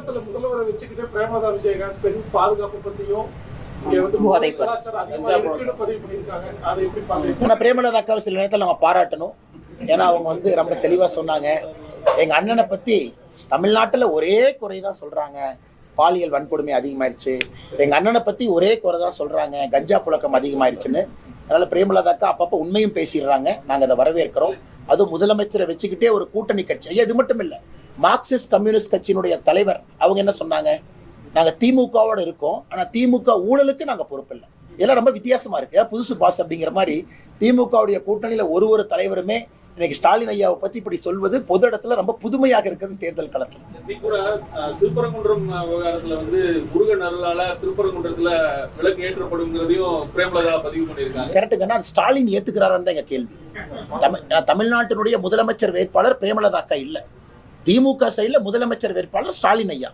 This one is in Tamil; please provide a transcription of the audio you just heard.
தமிழகத்துல முதல்வரை வச்சுக்கிட்டு பிரேமலதா விஜயகாந்த் பெண் பாதுகாப்பு பத்தியும் பிரேமலதா அக்காவை சில நேரத்தில் நம்ம பாராட்டணும். ஏன்னா அவங்க வந்து ரொம்ப தெளிவா சொன்னாங்க. எங்க அண்ணனை பத்தி தமிழ்நாட்டுல ஒரே குறைதான் சொல்றாங்க, பாலியல் வன்கொடுமை அதிகமாயிருச்சு. எங்க அண்ணனை பத்தி ஒரே குறை தான் சொல்றாங்க, கஞ்சா புழக்கம் அதிகமாயிருச்சுன்னு. அதனால பிரேமலதா அக்கா அப்பப்போ உண்மையும் பேசிடுறாங்க. நாங்க அதை வரவேற்கிறோம். அதுவும் முதலமைச்சரை வச்சுக்கிட்டே ஒரு கூட்டணி கட்சி. ஐயா, இது மட்டும் இல்லை, மார்க்சிஸ்ட் கம்யூனிஸ்ட் கட்சியினுடைய தலைவர் அவங்க என்ன சொன்னாங்க, நாங்க திமுகவோட இருக்கோம், ஆனா திமுக ஊழலுக்கு நாங்க பொறுப்பில்லை. இதெல்லாம் ரொம்ப வித்தியாசமா இருக்கு. புதுசு பாஸ் அப்படிங்கிற மாதிரி திமுகவுடைய கூட்டணியில ஒரு தலைவருமே இன்னைக்கு ஸ்டாலின் ஐயாவை பத்தி இப்படி சொல்வது பொது இடத்துல ரொம்ப புதுமையாக இருக்கிறது. தேர்தல் களத்தில் கூட திருப்பரங்குன்றம் விவகாரத்துல வந்து முருகன் அருளால திருப்பரங்குன்றத்துல விளக்கு ஏற்றப்படும்ங்கிறதையும் பிரேமலதா பதிவு பண்ணியிருக்காங்க. கரெக்டுங்கன்னா அது ஸ்டாலின் ஏத்துக்கிறாரான்னு தான் எங்க கேள்வி. தமிழ்நாட்டினுடைய முதலமைச்சர் வேட்பாளர் பிரேமலதா அக்கா இல்ல, திமுக சைடுல முதலமைச்சர் வேட்பாளர் ஸ்டாலின் ஐயா.